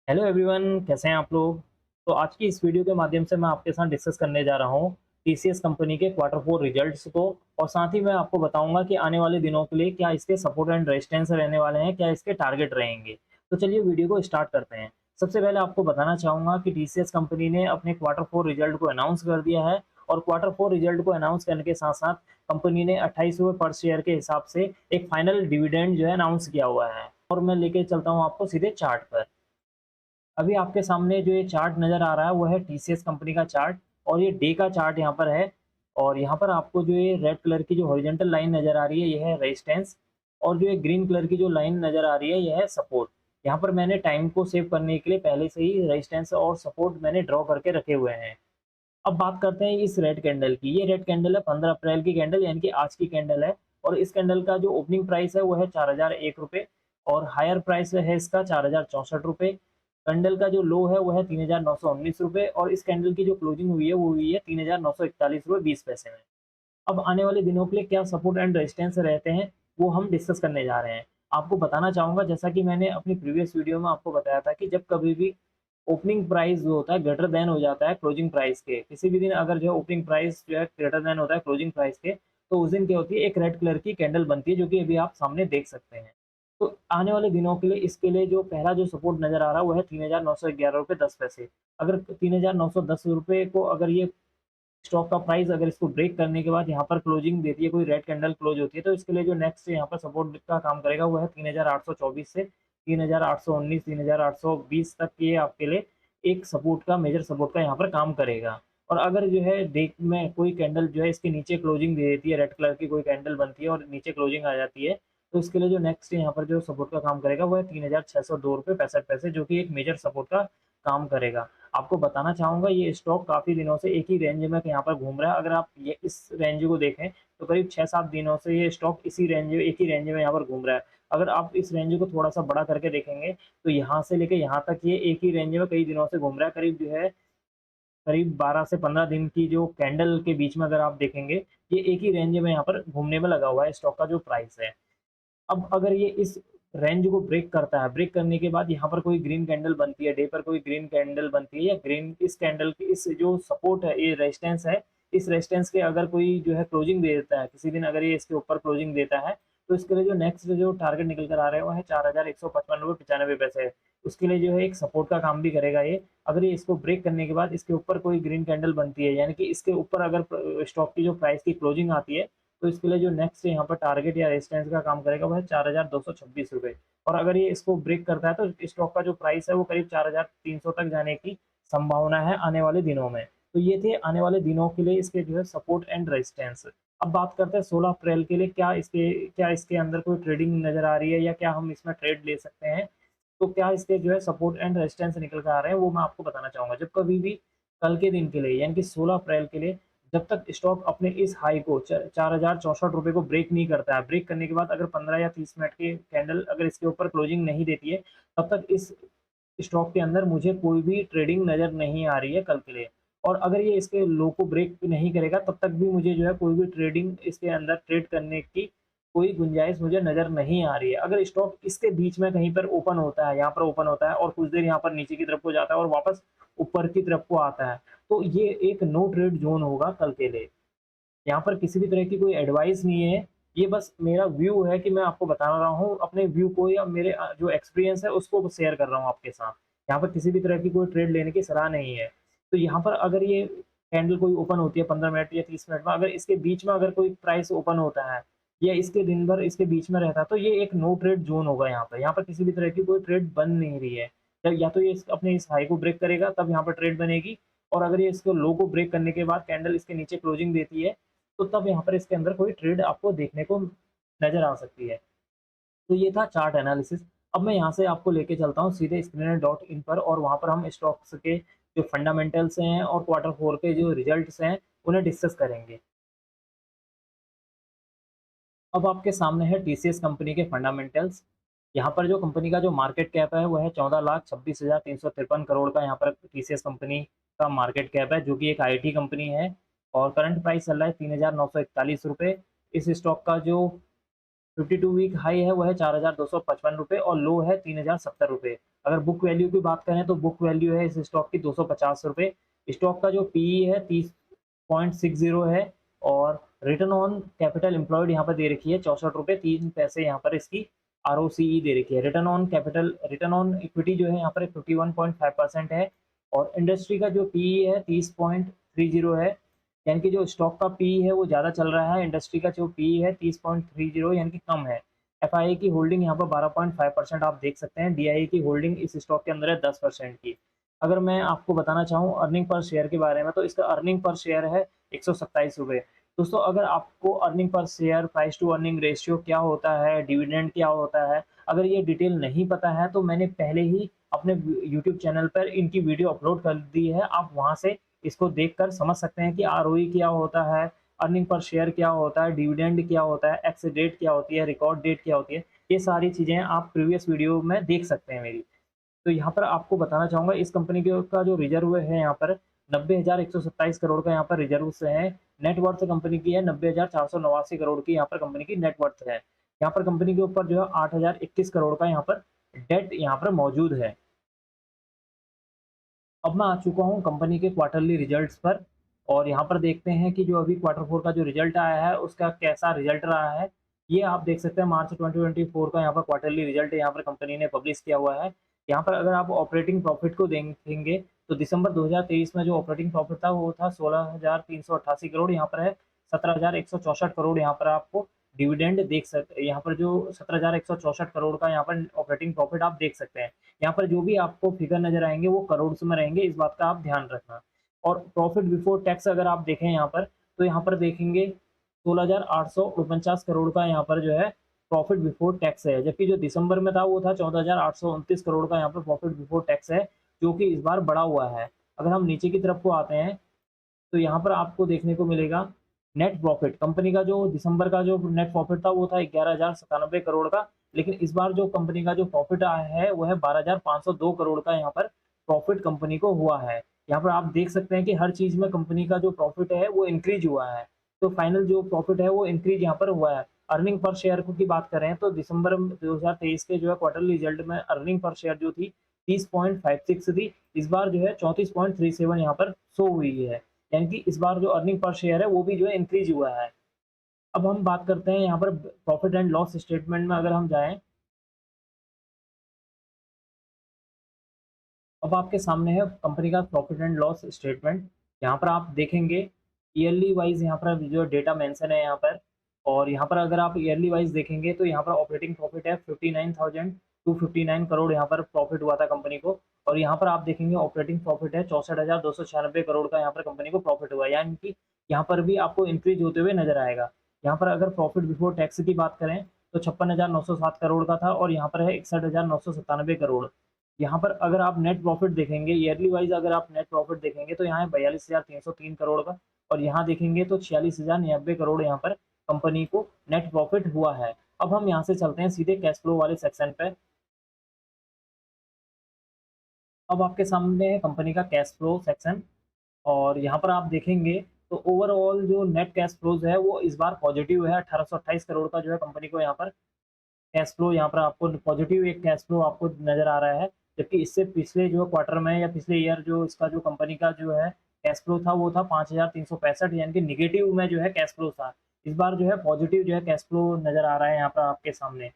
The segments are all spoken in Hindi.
हेलो एवरीवन, कैसे हैं आप लोग। तो आज की इस वीडियो के माध्यम से मैं आपके साथ डिस्कस करने जा रहा हूँ टीसीएस कंपनी के क्वार्टर फोर रिजल्ट्स को। और साथ ही मैं आपको बताऊंगा कि आने वाले दिनों के लिए क्या इसके सपोर्ट एंड रेजिस्टेंस रहने वाले हैं, क्या इसके टारगेट रहेंगे। तो चलिए वीडियो को स्टार्ट करते हैं। सबसे पहले आपको बताना चाहूंगा कि टीसीएस कंपनी ने अपने क्वार्टर फोर रिजल्ट को अनाउंस कर दिया है। और क्वार्टर फोर रिजल्ट को अनाउंस करने के साथ साथ कंपनी ने 28 रुपये पर शेयर के हिसाब से एक फाइनल डिविडेंड जो है अनाउंस किया हुआ है। और मैं लेके चलता हूँ आपको सीधे चार्ट पर। अभी आपके सामने जो ये चार्ट नज़र आ रहा है वो है टीसीएस कंपनी का चार्ट। और ये डे का चार्ट यहाँ पर है। और यहाँ पर आपको जो ये रेड कलर की जो हॉरिजॉन्टल लाइन नज़र आ रही है ये है रेजिस्टेंस। और जो ये ग्रीन कलर की जो लाइन नज़र आ रही है ये है सपोर्ट। यहाँ पर मैंने टाइम को सेव करने के लिए पहले से ही रेजिस्टेंस और सपोर्ट मैंने ड्रॉ करके रखे हुए हैं। अब बात करते हैं इस रेड कैंडल की। ये रेड कैंडल है 15 अप्रैल की कैंडल, यानी कि आज की कैंडल है। और इस कैंडल का जो ओपनिंग प्राइस है वो है 4001 रुपये। और हायर प्राइस है इसका 4064 रुपये। कैंडल का जो लो है वो है 3919 रुपये। और इस कैंडल की जो क्लोजिंग हुई है वो हुई है 3941 रुपये 20 पैसे में। अब आने वाले दिनों के लिए क्या सपोर्ट एंड रेजिस्टेंस रहते हैं वो हम डिस्कस करने जा रहे हैं। आपको बताना चाहूँगा, जैसा कि मैंने अपनी प्रीवियस वीडियो में आपको बताया था, कि जब कभी भी ओपनिंग प्राइस जो होता है ग्रेटर देन हो जाता है क्लोजिंग प्राइस के, किसी भी दिन अगर जो ओपनिंग प्राइस जो है ग्रेटर देन होता है क्लोजिंग प्राइस के, तो उस दिन क्या होती है, एक रेड कलर की कैंडल बनती है, जो कि अभी आप सामने देख सकते हैं। तो आने वाले दिनों के लिए इसके लिए जो पहला जो सपोर्ट नज़र आ रहा है वो है 3911 रुपये 10 पैसे। अगर 3910 रुपये को अगर ये स्टॉक का प्राइस अगर इसको ब्रेक करने के बाद यहाँ पर क्लोजिंग देती है, कोई रेड कैंडल क्लोज होती है, तो इसके लिए जो नेक्स्ट यहाँ पर सपोर्ट का काम करेगा वो है 3824 से 3819 3820 तक ये आपके लिए एक सपोर्ट का मेजर सपोर्ट का यहाँ पर काम करेगा। और अगर जो है देख में कोई कैंडल जो है इसके नीचे क्लोजिंग दे देती है, रेड कलर की कोई कैंडल बनती है और नीचे क्लोजिंग आ जाती है, तो इसके लिए जो नेक्स्ट यहाँ पर जो सपोर्ट का काम करेगा वो है 3602 रुपये 65 पैसे, जो कि एक मेजर सपोर्ट का काम करेगा। आपको बताना चाहूँगा ये स्टॉक काफ़ी दिनों से एक ही रेंज में यहाँ पर घूम रहा है। अगर आप ये इस रेंज को देखें तो करीब 6-7 दिनों से ये स्टॉक इसी रेंज में, एक ही रेंज में यहाँ पर घूम रहा है। अगर आप इस रेंज को थोड़ा-सा बड़ा करके देखेंगे तो यहाँ से लेके यहाँ तक ये एक ही रेंज में कई दिनों से घूम रहा है। करीब जो है करीब 12 से 15 दिन की जो कैंडल के बीच में अगर आप देखेंगे, ये एक ही रेंज में यहाँ पर घूमने में लगा हुआ है स्टॉक का जो प्राइस है। अब अगर ये इस रेंज को ब्रेक करता है, ब्रेक करने के बाद यहाँ पर कोई ग्रीन कैंडल बनती है, डे पर कोई ग्रीन कैंडल बनती है, या ग्रीन इस कैंडल की इस जो सपोर्ट है, ये रेजिस्टेंस है, इस रेजिस्टेंस के अगर कोई जो है क्लोजिंग दे देता है, किसी दिन अगर ये इसके ऊपर क्लोजिंग देता है, तो इसके लिए जो नेक्स्ट जो टारगेट निकल कर आ रहा है वो है 4155 रुपये 95 पैसे। उसके लिए जो है एक सपोर्ट का काम भी करेगा ये। अगर ये इसको ब्रेक करने के बाद इसके ऊपर कोई ग्रीन कैंडल बनती है, यानी कि इसके ऊपर अगर स्टॉक की जो प्राइस की क्लोजिंग आती है, तो इसके लिए जो नेक्स्ट यहाँ पर टारगेट या रेजिस्टेंस का काम करेगा वो है 4226 रुपये। और अगर ये इसको ब्रेक करता है तो स्टॉक का जो प्राइस है वो करीब 4300 तक जाने की संभावना है आने वाले दिनों में। तो ये थे आने वाले दिनों के लिए इसके जो है सपोर्ट एंड रेजिस्टेंस। अब बात करते हैं 16 अप्रैल के लिए, क्या इसके अंदर कोई ट्रेडिंग नज़र आ रही है या क्या हम इसमें ट्रेड ले सकते हैं। तो क्या इसके जो है सपोर्ट एंड रेजिस्टेंस निकल कर आ रहे हैं वो मैं आपको बताना चाहूँगा। जब कभी भी कल के दिन के लिए, यानी कि 16 अप्रैल के लिए, जब तक स्टॉक अपने इस हाई को 4064 रुपये को ब्रेक नहीं करता है, ब्रेक करने के बाद अगर 15 या 30 मिनट की कैंडल अगर इसके ऊपर क्लोजिंग नहीं देती है, तब तक इस स्टॉक के अंदर मुझे कोई भी ट्रेडिंग नज़र नहीं आ रही है कल के लिए। और अगर ये इसके लो को ब्रेक नहीं करेगा तब तक भी मुझे जो है कोई भी ट्रेडिंग इसके अंदर ट्रेड करने की कोई गुंजाइश मुझे नज़र नहीं आ रही है। अगर स्टॉक इसके बीच में कहीं पर ओपन होता है, यहाँ पर ओपन होता है और कुछ देर यहाँ पर नीचे की तरफ को जाता है और वापस ऊपर की तरफ को आता है, तो ये एक नो ट्रेड ज़ोन होगा कल के लिए। यहाँ पर किसी भी तरह की कोई एडवाइस नहीं है, ये बस मेरा व्यू है कि मैं आपको बता रहा हूँ अपने व्यू को, या मेरे जो एक्सपीरियंस है उसको शेयर कर रहा हूँ आपके साथ। यहाँ पर किसी भी तरह की कोई ट्रेड लेने की सलाह नहीं है। तो यहाँ पर अगर ये कैंडल कोई ओपन होती है 15 मिनट या 30 मिनट में, अगर इसके बीच में अगर कोई प्राइस ओपन होता है या इसके दिन भर इसके बीच में रहता है, तो ये एक नो ट्रेड ज़ोन होगा यहाँ पर। यहाँ पर किसी भी तरह की कोई ट्रेड बन नहीं रही है। या तो ये अपने इस हाई को ब्रेक करेगा तब यहाँ पर ट्रेड बनेगी, और अगर ये इसको लो को ब्रेक करने के बाद कैंडल इसके नीचे क्लोजिंग देती है, तो तब यहाँ पर इसके अंदर कोई ट्रेड आपको देखने को नज़र आ सकती है। तो ये था चार्ट एनालिसिस। अब मैं यहाँ से आपको लेके चलता हूँ सीधे स्क्रीनर डॉट इन पर, और वहाँ पर हम स्टॉक्स के जो फंडामेंटल्स हैं और क्वार्टर फोर के जो रिजल्ट्स हैं उन्हें डिस्कस करेंगे। अब आपके सामने है टीसीएस कंपनी के फंडामेंटल्स। यहाँ पर जो कंपनी का जो मार्केट कैप है वो है 14,26,353 करोड़ का। यहाँ पर टीसीएस कंपनी का मार्केट कैप है, जो कि एक आईटी कंपनी है। और करंट प्राइस चल रहा है 3,941 रुपये। इस स्टॉक का जो 52 वीक हाई है वो है 4,255 रुपये और लो है 3,070 रुपये। अगर बुक वैल्यू की बात करें तो बुक वैल्यू है इस स्टॉक की 250 रुपये। स्टॉक का जो पीई है 30.60 है और रिटर्न ऑन कैपिटल एम्प्लॉयड यहाँ पर दे रखी है 64 रुपये 3 पैसे यहाँ पर इसकी आरओसीई दे रखी है। रिटर्न ऑन इक्विटी जो है यहाँ पर 51.5% है और इंडस्ट्री का जो पीई है 30.30 है, यानी कि जो स्टॉक का पी है वो ज़्यादा चल रहा है, इंडस्ट्री का जो पी है 30.30 यानी कि कम है। एफआईआई की होल्डिंग यहाँ पर 12.5% आप देख सकते हैं। डीआईआई की होल्डिंग इस स्टॉक के अंदर है 10% की। अगर मैं आपको बताना चाहूँ अर्निंग पर शेयर के बारे में तो इसका अर्निंग पर शेयर है 127 रुपये। दोस्तों अगर आपको अर्निंग पर share, price to earning ratio क्या होता है, डिविडेंड क्या होता है, अगर ये डिटेल नहीं पता है तो मैंने पहले ही अपने यूट्यूब चैनल पर इनकी वीडियो अपलोड कर दी है। आप वहाँ से इसको देखकर समझ सकते हैं कि आरओई क्या होता है, अर्निंग पर शेयर क्या होता है, डिविडेंड क्या होता है, एक्स डेट क्या होती है, रिकॉर्ड डेट क्या होती है। ये सारी चीज़ें आप प्रीवियस वीडियो में देख सकते हैं मेरी। तो यहाँ पर आपको बताना चाहूँगा इस कंपनी के का जो रिजर्व है यहाँ पर 90,127 करोड़ का यहाँ पर रिजर्व से है। नेट वर्थ कंपनी की है 90,489 करोड़ की यहाँ पर कंपनी की नेट वर्थ है। यहाँ पर कंपनी के ऊपर जो है 8,021 करोड़ का यहाँ पर डेट यहाँ पर मौजूद है। अब मैं आ चुका हूँ कंपनी के क्वार्टरली रिजल्ट्स पर और यहाँ पर देखते हैं कि जो अभी क्वार्टर 4 का जो रिजल्ट आया है उसका कैसा रिजल्ट रहा है। ये आप देख सकते हैं मार्च 2024 का यहाँ पर क्वार्टरली रिजल्ट यहाँ पर कंपनी ने पब्लिश किया हुआ है। यहाँ पर अगर आप ऑपरेटिंग प्रॉफिट को देखेंगे तो दिसंबर 2023 में जो ऑपरेटिंग प्रॉफिट था वो था 16,388 करोड़, यहाँ पर है 17,164 करोड़। यहाँ पर आपको डिविडेंड देख सकते, यहाँ पर जो 17,164 करोड़ का यहाँ पर ऑपरेटिंग प्रॉफिट आप देख सकते हैं। यहाँ पर जो भी आपको फिगर नजर आएंगे वो करोड़ में रहेंगे, इस बात का आप ध्यान रखना। और प्रॉफिट बिफोर टैक्स अगर आप देखें यहाँ पर तो यहाँ पर देखेंगे 16,849 करोड़ का यहाँ पर जो है प्रॉफिट बिफोर टैक्स है, जबकि जो दिसंबर में था वो था 14,829 करोड़ का यहाँ पर प्रॉफिट बिफोर टैक्स है, जो कि इस बार बढ़ा हुआ है। अगर हम नीचे की तरफ को आते हैं तो यहाँ पर आपको देखने को मिलेगा नेट प्रॉफिट। कंपनी का जो दिसंबर का जो नेट प्रॉफिट था वो था 11,097 करोड़ का, लेकिन इस बार जो कंपनी का जो प्रॉफिट आया है वो है 12,502 करोड़ का यहाँ पर प्रॉफिट कंपनी को हुआ है। यहाँ पर आप देख सकते हैं कि हर चीज़ में कंपनी का जो प्रॉफिट है वो इंक्रीज हुआ है, तो फाइनल जो प्रॉफिट है वो इंक्रीज यहाँ पर हुआ है। अर्निंग पर शेयर की बात करें तो दिसंबर 2023 के जो है क्वार्टरली रिजल्ट में अर्निंग पर शेयर जो थी 30.56 थी, इस बार जो है 34.37 यहाँ पर शो हुई है, यानी कि इस बार जो अर्निंग पर शेयर है वो भी जो है इंक्रीज हुआ है। अब हम बात करते हैं यहाँ पर प्रॉफिट एंड लॉस स्टेटमेंट में अगर हम जाएं, अब आपके सामने है कंपनी का प्रॉफिट एंड लॉस स्टेटमेंट। यहाँ पर आप देखेंगे ईयरली वाइज यहाँ पर जो डेटा मेंशन है यहाँ पर, और यहाँ पर अगर आप ईयरली वाइज देखेंगे तो यहाँ पर ऑपरेटिंग प्रॉफिट है 59,259 करोड़ यहाँ पर प्रॉफिट हुआ था कंपनी को। और यहाँ पर आप देखेंगे ऑपरेटिंग प्रॉफिट है 64,296 करोड़ का यहाँ पर कंपनी को प्रॉफिट हुआ है, यानी कि यहाँ पर भी आपको इंक्रीज होते हुए नजर आएगा। यहाँ पर अगर प्रॉफिट बिफोर टैक्स की बात करें तो 56,907 करोड़ का था और यहाँ पर है 61,997 करोड़। यहाँ पर अगर आप नेट प्रॉफिट देखेंगे ईयरली वाइज, अगर आप नेट प्रॉफिट देखेंगे तो यहाँ है 42,303 करोड़ का, और यहाँ देखेंगे तो 46,090 करोड़ यहाँ पर कंपनी को नेट प्रॉफिट हुआ है। अब हम यहाँ से चलते हैं सीधे कैश फ्लो वाले सेक्शन पे। अब आपके सामने है कंपनी का कैश फ्लो सेक्शन और यहाँ पर आप देखेंगे तो ओवरऑल जो नेट कैश फ्लोज है वो इस बार पॉजिटिव है। 1828 करोड़ का जो है कंपनी को यहाँ पर कैश फ्लो, यहाँ पर आपको पॉजिटिव एक कैश फ्लो आपको नजर आ रहा है, जबकि इससे पिछले जो क्वार्टर में या पिछले ईयर जो इसका जो कंपनी का जो है कैश फ्लो था वो था 5,365, यानी कि निगेटिव में जो है कैश फ्लो था। इस बार जो है पॉजिटिव जो है कैश फ्लो नजर आ रहा है यहाँ पर आपके सामने।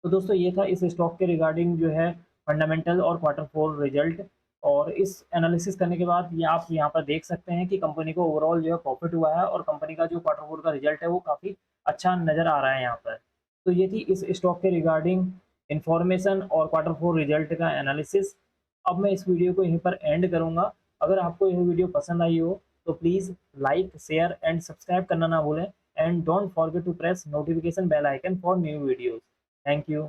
तो दोस्तों ये था इस स्टॉक के रिगार्डिंग जो है फंडामेंटल और क्वार्टर 4 रिजल्ट। और इस एनालिसिस करने के बाद ये आप यहाँ पर देख सकते हैं कि कंपनी को ओवरऑल जो है प्रॉफिट हुआ है और कंपनी का जो क्वार्टर 4 का रिजल्ट है वो काफ़ी अच्छा नज़र आ रहा है यहाँ पर। तो ये थी इस स्टॉक के रिगार्डिंग इन्फॉर्मेशन और क्वार्टर 4 रिजल्ट का एनालिसिस। अब मैं इस वीडियो को यहीं पर एंड करूँगा। अगर आपको यह वीडियो पसंद आई हो तो please like, share and subscribe करना ना भूलें, and don't forget to press notification bell icon for new videos. Thank you.